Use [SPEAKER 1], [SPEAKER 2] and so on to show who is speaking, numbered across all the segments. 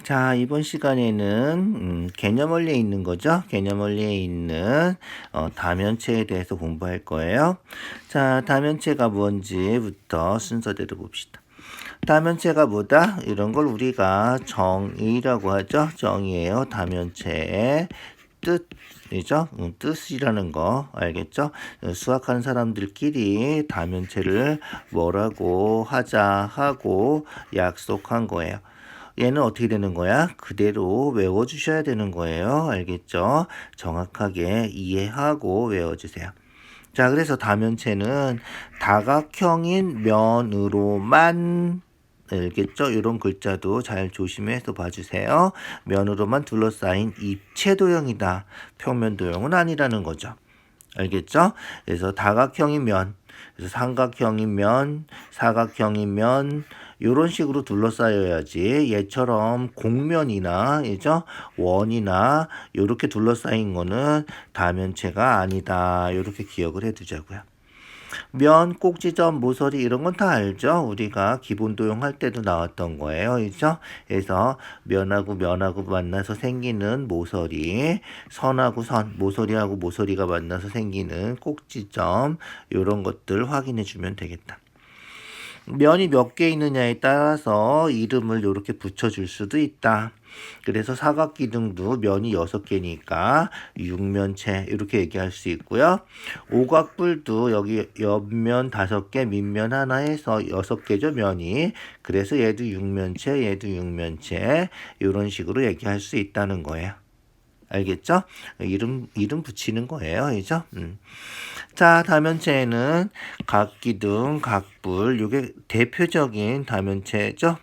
[SPEAKER 1] 자, 이번 시간에는 개념 원리에 있는 거죠. 개념 원리에 있는 다면체에 대해서 공부할 거예요. 자, 다면체가 뭔지부터 순서대로 봅시다. 다면체가 뭐다? 이런 걸 우리가 정의라고 하죠. 정의예요. 다면체의 뜻이죠. 뜻이라는 거 알겠죠? 수학하는 사람들끼리 다면체를 뭐라고 하자 하고 약속한 거예요. 얘는 어떻게 되는 거야? 그대로 외워주셔야 되는 거예요. 알겠죠? 정확하게 이해하고 외워주세요. 자, 그래서 다면체는 다각형인 면으로만 알겠죠? 이런 글자도 잘 조심해서 봐주세요. 면으로만 둘러싸인 입체도형이다. 평면도형은 아니라는 거죠. 알겠죠? 그래서 다각형인 면, 그래서 삼각형인 면, 사각형인 면, 이런 식으로 둘러싸여야지 얘처럼 곡면이나 이죠 원이나 이렇게 둘러싸인 거는 다면체가 아니다. 이렇게 기억을 해두자고요. 면, 꼭지점, 모서리 이런 건 다 알죠? 우리가 기본 도형할 때도 나왔던 거예요. 그죠? 그래서 면하고 면하고 만나서 생기는 모서리, 선하고 선, 모서리하고 모서리가 만나서 생기는 꼭지점 이런 것들 확인해 주면 되겠다. 면이 몇 개 있느냐에 따라서 이름을 이렇게 붙여줄 수도 있다. 그래서 사각기둥도 면이 6개니까 육면체 이렇게 얘기할 수 있고요. 오각불도 여기 옆면 5개, 밑면 하나 해서 6개죠, 면이. 그래서 얘도 육면체, 얘도 육면체 이런 식으로 얘기할 수 있다는 거예요. 알겠죠? 이름 붙이는 거예요. 그죠? 자, 다면체에는 각기둥, 각불, 요게 대표적인 다면체죠.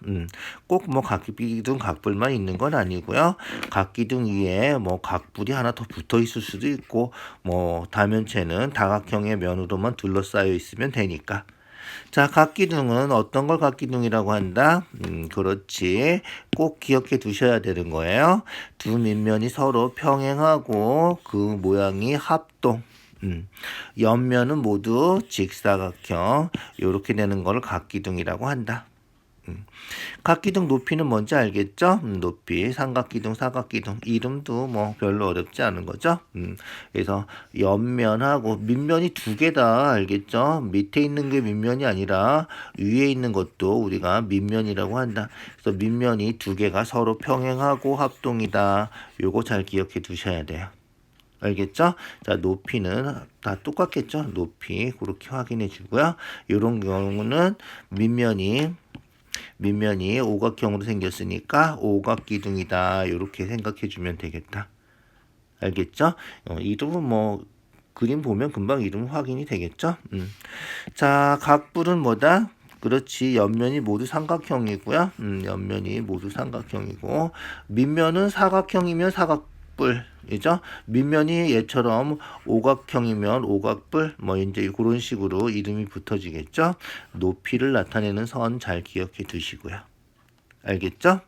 [SPEAKER 1] 꼭 뭐 각기둥, 각불만 있는 건 아니고요. 각기둥 위에 뭐 각불이 하나 더 붙어 있을 수도 있고, 뭐 다면체는 다각형의 면으로만 둘러싸여 있으면 되니까. 자, 각기둥은 어떤 걸 각기둥이라고 한다? 그렇지. 꼭 기억해 두셔야 되는 거예요. 두 밑면이 서로 평행하고 그 모양이 합동. 옆면은 모두 직사각형. 이렇게 되는 걸 각기둥이라고 한다. 각기둥 높이는 뭔지 알겠죠? 높이, 삼각기둥, 사각기둥 이름도 뭐 별로 어렵지 않은 거죠. 그래서 옆면하고 밑면이 2개다 알겠죠? 밑에 있는 게 밑면이 아니라 위에 있는 것도 우리가 밑면이라고 한다. 그래서 밑면이 2개가 서로 평행하고 합동이다. 요거 잘 기억해 두셔야 돼요. 알겠죠? 자, 높이는 다 똑같겠죠? 높이 그렇게 확인해 주고요. 이런 경우는 밑면이 오각형으로 생겼으니까 오각기둥이다. 이렇게 생각해 주면 되겠다. 알겠죠? 이름은 뭐 그림 보면 금방 이름 확인이 되겠죠? 자, 각불은 뭐다? 그렇지. 옆면이 모두 삼각형이고요. 옆면이 모두 삼각형이고 밑면은 사각형이면 사각뿔이죠. 밑면이 얘처럼 오각형이면 오각뿔 뭐 이제 그런 식으로 이름이 붙어지겠죠. 높이를 나타내는 선 잘 기억해 두시고요. 알겠죠?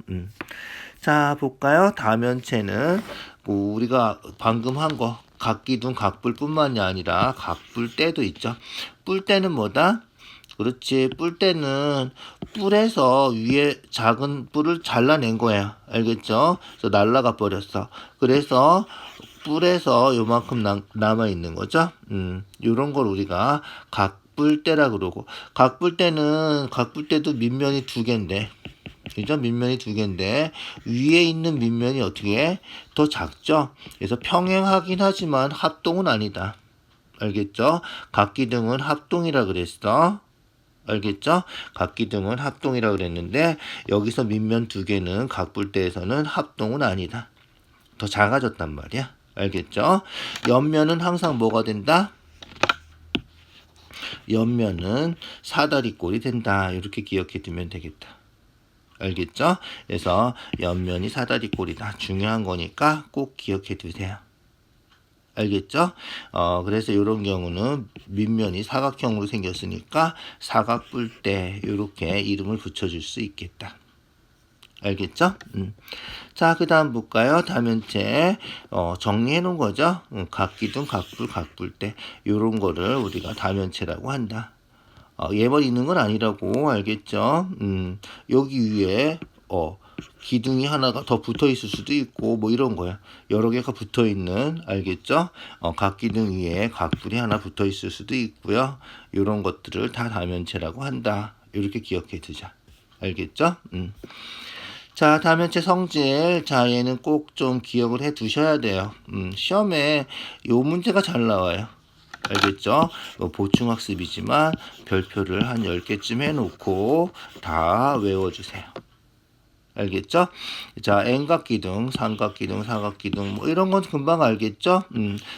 [SPEAKER 1] 자, 볼까요? 다면체는 뭐 우리가 방금 한 거 각기둥 각불뿐만이 아니라 각불대도 있죠. 뿔대는 뭐다? 그렇지. 뿔대는 뿔에서 위에 작은 뿔을 잘라낸 거야. 알겠죠? 그래서 날라가 버렸어. 그래서 뿔에서 요만큼 남아 있는 거죠. 요런 걸 우리가 각뿔대라 그러고 각뿔대도 밑면이 2개인데 그죠? 밑면이 2개인데 위에 있는 밑면이 어떻게 더 작죠? 그래서 평행하긴 하지만 합동은 아니다. 알겠죠? 각기둥은 합동이라 그랬어. 알겠죠? 각기둥은 합동이라 그랬는데 여기서 밑면 2개는 각불대에서는 합동은 아니다. 더 작아졌단 말이야. 알겠죠? 옆면은 항상 뭐가 된다? 옆면은 사다리꼴이 된다. 이렇게 기억해 두면 되겠다. 알겠죠? 그래서 옆면이 사다리꼴이다. 중요한 거니까 꼭 기억해 두세요. 알겠죠? 그래서 이런 경우는 밑면이 사각형으로 생겼으니까 사각뿔대 이렇게 이름을 붙여줄 수 있겠다. 알겠죠? 자, 그 다음 볼까요? 다면체 정리해 놓은 거죠. 각기둥, 각불, 각불대 이런 거를 우리가 다면체라고 한다. 얘만 있는 건 아니라고 알겠죠? 여기 위에 기둥이 하나가 더 붙어 있을 수도 있고 뭐 이런 거야. 여러 개가 붙어 있는, 알겠죠? 각 기둥 위에 각불이 하나 붙어 있을 수도 있고요. 이런 것들을 다 다면체라고 한다. 이렇게 기억해 두자. 알겠죠? 자, 다면체 성질. 자, 얘는 꼭 좀 기억을 해 두셔야 돼요. 시험에 요 문제가 잘 나와요. 알겠죠? 보충학습이지만 별표를 한 10개쯤 해놓고 다 외워주세요. 알겠죠? 자, N각기둥, 삼각기둥, 사각기둥 뭐 이런 건 금방 알겠죠?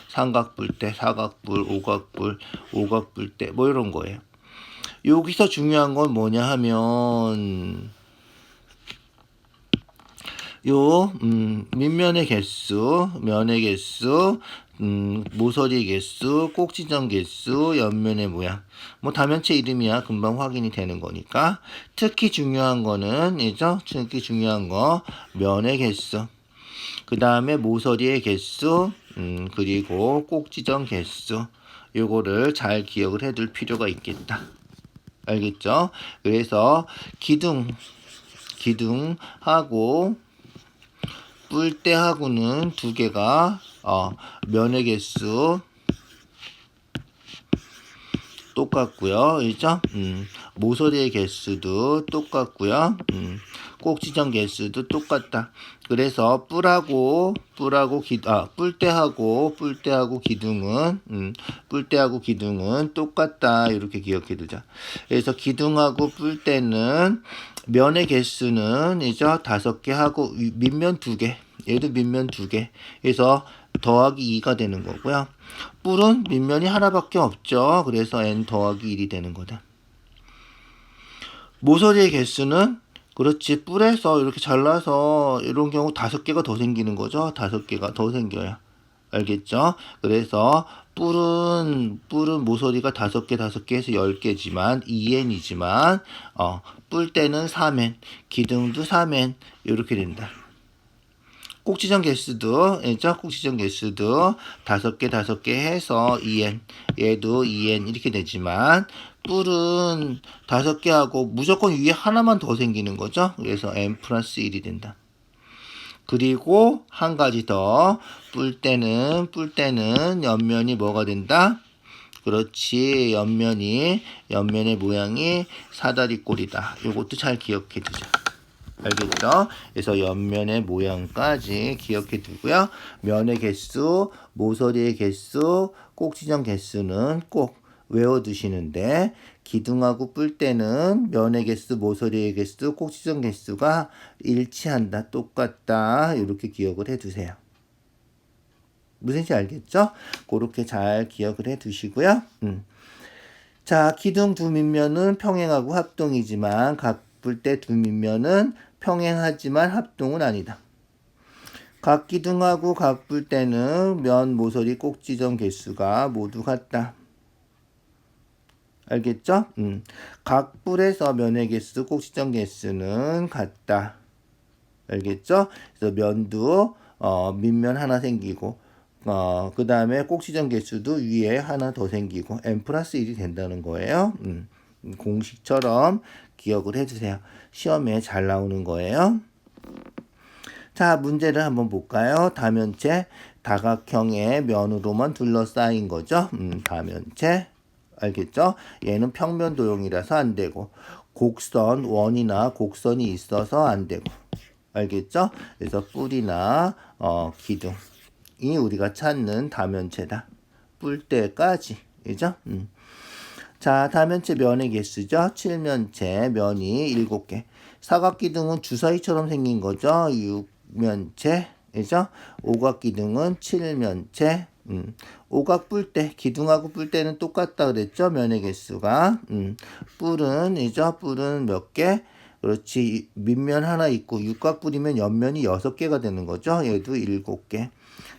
[SPEAKER 1] 삼각뿔대, 사각뿔, 오각뿔, 오각뿔대 뭐 이런 거예요. 여기서 중요한 건 뭐냐 하면 요 밑면의 개수, 면의 개수, 모서리 개수, 꼭지점 개수, 옆면의 모양. 뭐 다면체 이름이야 금방 확인이 되는 거니까. 특히 중요한 거는 이죠. 특히 중요한 거 면의 개수. 그 다음에 모서리의 개수, 그리고 꼭지점 개수. 요거를 잘 기억을 해둘 필요가 있겠다. 알겠죠? 그래서 기둥하고 뿔대하고는 두 개가 면의 개수 똑같고요. 그죠? 모서리의 개수도 똑같고요. 꼭지점 개수도 똑같다. 그래서 뿔대하고 기둥은 똑같다. 이렇게 기억해 두자. 그래서 기둥하고 뿔대는 면의 개수는 이제 5개 하고 밑면 2개. 얘도 밑면 2개. 그래서 더하기 2가 되는 거고요. 뿔은 밑면이 하나밖에 없죠. 그래서 n 더하기 1이 되는 거다. 모서리의 개수는 그렇지 뿔에서 이렇게 잘라서 이런 경우 5개가 더 생기는 거죠. 5개가 더 생겨요. 알겠죠? 그래서 뿔은 모서리가 5개 해서 10개지만 2n이지만 뿔대는 3n, 기둥도 3n 이렇게 된다. 꼭지점 개수도 5개 해서 2n, 얘도 2n 이렇게 되지만 뿔은 5개 하고 무조건 위에 하나만 더 생기는 거죠. 그래서 n 플러스 1이 된다. 그리고 한 가지 더 뿔대는 옆면이 뭐가 된다? 그렇지, 옆면의 모양이 사다리꼴이다. 요것도 잘 기억해 두자. 알겠죠? 그래서 옆면의 모양까지 기억해 두고요. 면의 개수, 모서리의 개수, 꼭지점 개수는 꼭 외워두시는데 기둥하고 뿔대는 면의 개수, 모서리의 개수, 꼭지점 개수가 일치한다, 똑같다 이렇게 기억을 해두세요. 무슨지 알겠죠? 그렇게 잘 기억을 해두시고요. 자, 기둥 두 밑면은 평행하고 합동이지만 각 뿔대 두 밑면은 평행하지만 합동은 아니다. 각 기둥하고 각 뿔대는 면, 모서리, 꼭지점 개수가 모두 같다. 알겠죠? 각 뿔에서 면의 개수, 꼭지점 개수는 같다. 알겠죠? 그래서 면도 밑면 하나 생기고 그 다음에 꼭지점 개수도 위에 하나 더 생기고 n 플러스 1이 된다는 거예요. 공식처럼 기억을 해주세요. 시험에 잘 나오는 거예요. 자, 문제를 한번 볼까요? 다면체 다각형의 면으로만 둘러싸인 거죠. 다면체 알겠죠? 얘는 평면 도형이라서 안 되고 곡선 원이나 곡선이 있어서 안 되고 알겠죠? 그래서 뿔이나 기둥이 우리가 찾는 다면체다. 뿔대까지 그죠? 자, 다면체 면의 개수죠. 7면체 면이 7개. 사각기둥은 주사위처럼 생긴 거죠. 6면체. 그죠? 오각기둥은 7면체. 오각뿔대. 기둥하고 뿔대는 똑같다 그랬죠. 면의 개수가. 뿔은 몇 개? 그렇지. 밑면 하나 있고 육각뿔이면 옆면이 6개가 되는 거죠. 얘도 7개.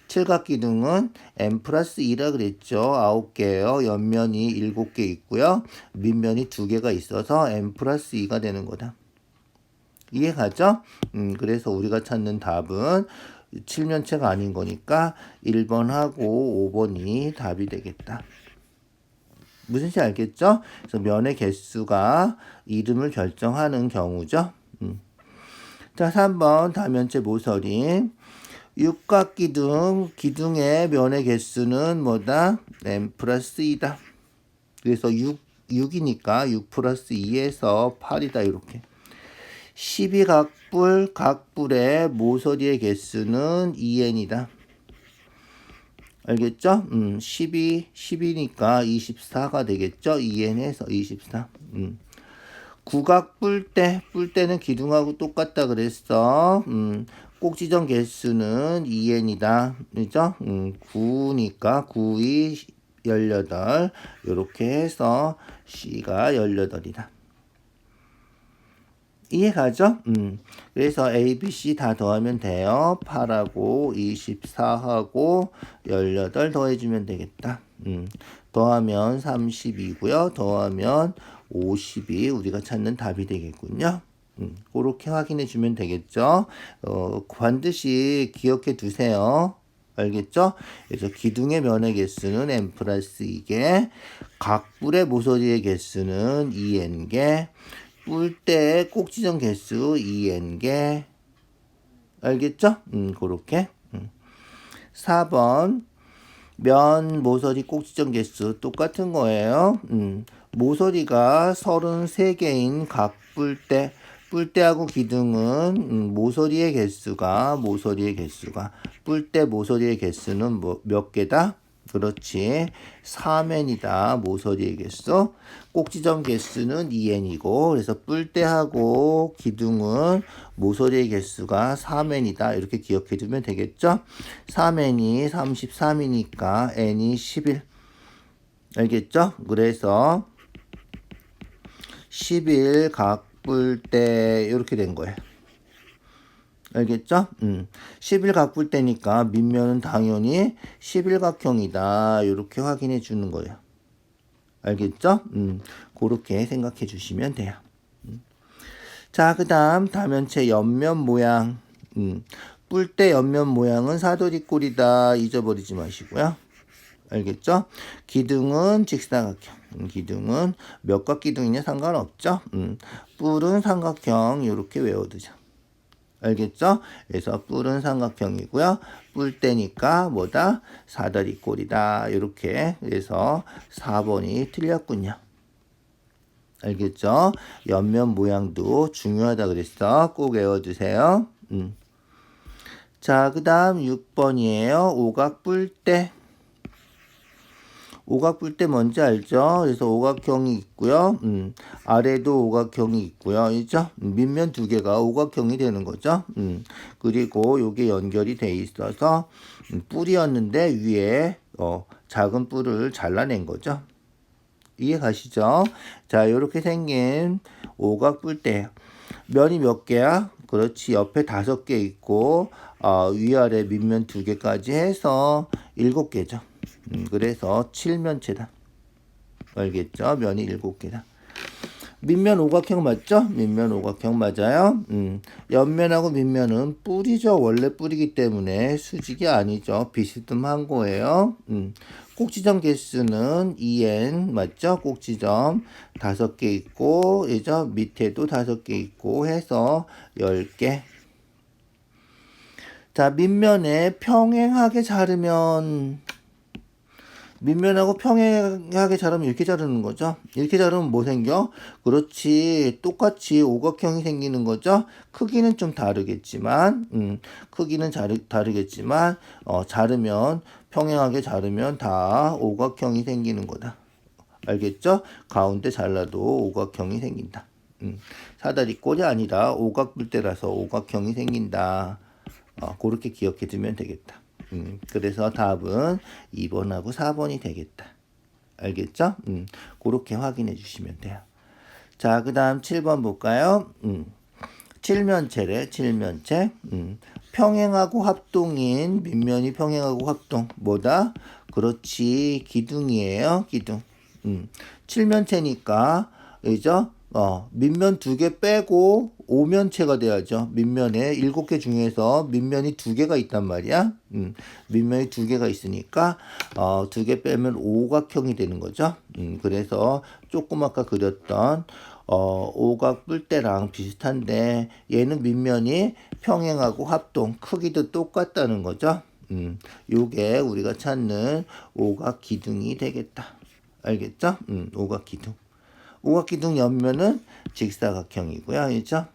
[SPEAKER 1] 칠각기둥은 n 플러스 2라 그랬죠. 9개예요. 옆면이 7개 있고요. 밑면이 2개가 있어서 n 플러스 2가 되는 거다. 이해가죠? 그래서 우리가 찾는 답은 7면체가 아닌 거니까 1번하고 5번이 답이 되겠다. 무슨지 알겠죠? 그래서 면의 개수가 이름을 결정하는 경우죠. 자, 3번 다면체 모서리. 기둥의 면의 개수는 뭐다? n 플러스 2다. 그래서 6이니까 6 플러스 2에서 8이다. 이렇게. 12각불의 모서리의 개수는 2n이다. 알겠죠? 10이니까 24가 되겠죠? 2n에서 24. 뿔대는 기둥하고 똑같다 그랬어. 꼭지점 개수는 2n이다. 그죠? 9니까 9이 18. 요렇게 해서 C가 18이다. 이해가죠? 그래서 A, B, C 다 더하면 돼요. 8하고 24하고 18 더해주면 되겠다. 더하면 32고요. 더하면 50이 우리가 찾는 답이 되겠군요. 그렇게 확인해 주면 되겠죠. 반드시 기억해 두세요. 알겠죠? 그래서 기둥의 면의 개수는 n 플러스 2개, 각불의 모서리의 개수는 2n개, 뿔대의 꼭지점 개수 2n개. 알겠죠? 그렇게. 4번 면 모서리 꼭지점 개수 똑같은 거예요. 모서리가 33개인 각뿔대, 뿔대하고 기둥은 모서리의 개수가 뿔대 모서리의 개수는 몇 개다? 그렇지. 3n이다. 모서리의 개수. 꼭지점 개수는 2n이고 그래서 뿔대하고 기둥은 모서리의 개수가 3n이다. 이렇게 기억해 두면 되겠죠? 3n이 33이니까 n이 11. 알겠죠? 그래서 11 각뿔대 이렇게 된 거예요. 알겠죠? 11각뿔대니까 밑면은 당연히 11각형이다. 이렇게 확인해 주는 거예요. 알겠죠? 그렇게 생각해 주시면 돼요. 자, 그 다음 다면체 옆면 모양. 뿔대 옆면 모양은 사다리꼴이다. 잊어버리지 마시고요. 알겠죠? 기둥은 직사각형. 기둥은 몇 각기둥이냐 상관없죠? 뿔은 삼각형. 이렇게 외워두자. 알겠죠? 그래서 뿔은 삼각형이고요. 뿔대니까 뭐다? 사다리꼴이다. 이렇게. 그래서 4번이 틀렸군요. 알겠죠? 옆면 모양도 중요하다 그랬어. 꼭 외워두세요. 자, 그 다음 6번이에요. 오각뿔대. 오각뿔대 뭔지 알죠? 그래서 오각형이 있고요. 아래도 오각형이 있고요. 있죠? 밑면 두 개가 오각형이 되는 거죠. 그리고 요게 연결이 돼 있어서 뿔이었는데 위에 작은 뿔을 잘라낸 거죠. 이해 가시죠? 자, 요렇게 생긴 오각뿔대. 면이 몇 개야? 그렇지. 옆에 5개 있고 위아래 밑면 2개까지 해서 7개죠. 그래서 7면체다. 알겠죠? 면이 7개다. 밑면 오각형 맞죠? 밑면 오각형 맞아요. 옆면하고 밑면은 뿔이죠. 원래 뿔이기 때문에 수직이 아니죠. 비스듬한 거예요. 꼭지점 개수는 2n 맞죠? 꼭지점 5개 있고 그죠? 밑에도 5개 있고 해서 10개. 자, 밑면에 평행하게 자르면 밑면하고 평행하게 자르면 이렇게 자르는 거죠. 이렇게 자르면 뭐 생겨? 그렇지. 똑같이 오각형이 생기는 거죠. 크기는 좀 다르겠지만, 다르겠지만, 자르면, 평행하게 자르면 다 오각형이 생기는 거다. 알겠죠? 가운데 잘라도 오각형이 생긴다. 사다리꼴이 아니라 오각뿔대라서 오각형이 생긴다. 그렇게 기억해 두면 되겠다. 그래서 답은 2번하고 4번이 되겠다. 알겠죠? 그렇게 확인해 주시면 돼요. 자, 그 다음 7번 볼까요? 7면체래, 7면체. 평행하고 합동인 밑면이 평행하고 합동. 뭐다? 그렇지. 기둥이에요. 기둥. 7면체니까, 그죠? 밑면 2개 빼고 5면체가 돼야죠. 밑면에 7개 중에서 밑면이 2개가 있단 말이야. 밑면이 2개가 있으니까 2개 빼면 오각형이 되는 거죠. 그래서 조금 아까 그렸던 오각 뿔대랑 비슷한데 얘는 밑면이 평행하고 합동 크기도 똑같다는 거죠. 요게 우리가 찾는 오각 기둥이 되겠다. 알겠죠? 오각 기둥. 오각 기둥 옆면은 직사각형이고요. 알죠?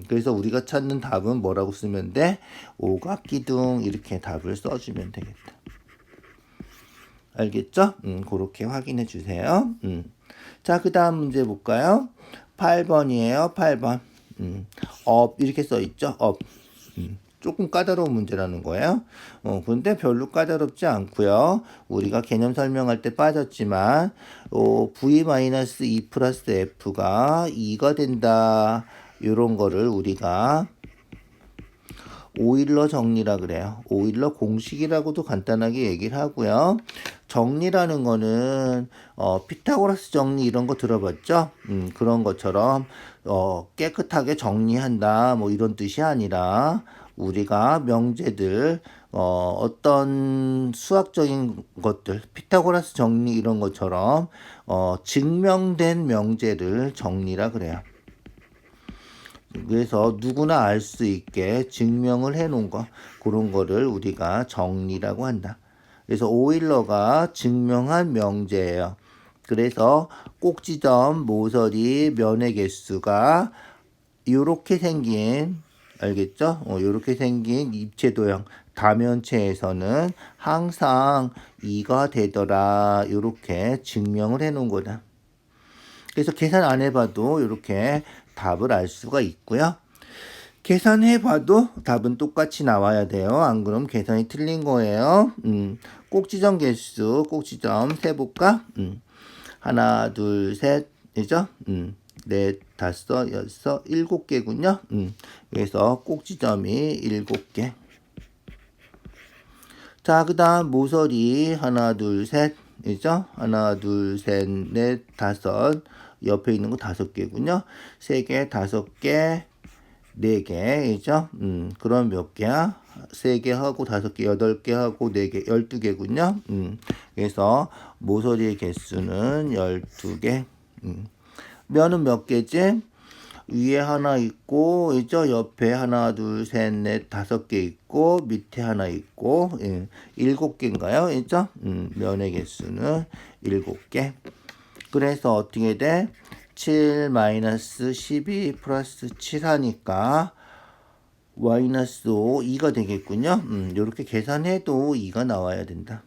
[SPEAKER 1] 그래서 우리가 찾는 답은 뭐라고 쓰면 돼? 오각 기둥 이렇게 답을 써주면 되겠다. 알겠죠? 그렇게 확인해 주세요. 자, 그 다음 문제 볼까요? 8번이에요. 8번. 업 이렇게 써 있죠? 업. 조금 까다로운 문제라는 거예요. 근데 별로 까다롭지 않고요. 우리가 개념 설명할 때 빠졌지만 v-2 플러스 f가 2가 된다. 이런 거를 우리가 오일러 정리라 그래요. 오일러 공식이라고도 간단하게 얘기를 하고요. 정리라는 거는 피타고라스 정리 이런 거 들어봤죠? 그런 것처럼 깨끗하게 정리한다 뭐 이런 뜻이 아니라 우리가 명제들 어떤 수학적인 것들 피타고라스 정리 이런 것처럼 증명된 명제를 정리라 그래요. 그래서 누구나 알 수 있게 증명을 해 놓은 거 그런 거를 우리가 정리라고 한다. 그래서 오일러가 증명한 명제예요. 그래서 꼭지점 모서리 면의 개수가 요렇게 생긴 알겠죠? 요렇게 생긴 입체도형 다면체에서는 항상 2가 되더라. 요렇게 증명을 해 놓은 거다. 그래서 계산 안 해봐도 이렇게 답을 알 수가 있고요. 계산해봐도 답은 똑같이 나와야 돼요. 안 그럼 계산이 틀린 거예요. 꼭지점 개수, 꼭지점 세볼까? 하나, 둘, 셋, 이죠? 넷, 다섯, 여섯, 7개군요. 그래서 꼭지점이 7개. 자, 그 다음 모서리 하나, 둘, 셋, 이죠? 하나, 둘, 셋, 넷, 다섯. 옆에 있는 거 5개군요. 3개, 5개, 4개이죠. 그럼 몇 개야? 3개 하고 5개, 8개 하고 4개, 12개군요. 그래서 모서리의 개수는 12개. 면은 몇 개지? 위에 하나 있고, 있죠? 옆에 하나, 둘, 셋, 넷, 5개 있고, 밑에 하나 있고, 7개인가요? 있죠? 면의 개수는 7개. 그래서 어떻게 돼? 7 마이너스 12 플러스 7 하니까 마이너스 5, 2가 되겠군요. 이렇게 계산해도 2가 나와야 된다.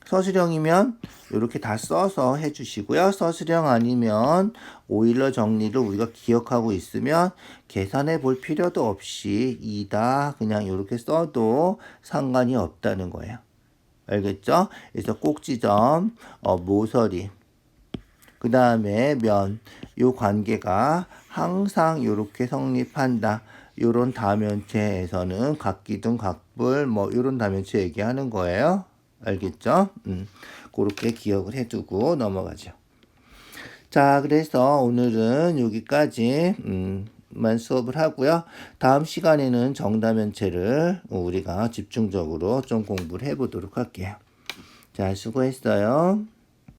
[SPEAKER 1] 서술형이면 이렇게 다 써서 해주시고요. 서술형 아니면 오일러 정리를 우리가 기억하고 있으면 계산해 볼 필요도 없이 2다 그냥 이렇게 써도 상관이 없다는 거예요. 알겠죠? 그래서 꼭지점, 모서리, 그 다음에 면, 요 관계가 항상 이렇게 성립한다. 요런 다면체에서는 각기둥, 각불, 뭐 요런 다면체 얘기하는 거예요. 알겠죠? 그렇게 기억을 해두고 넘어가죠. 자, 그래서 오늘은 여기까지 만 수업을 하고요. 다음 시간에는 정다면체를 우리가 집중적으로 좀 공부를 해보도록 할게요. 자, 수고했어요.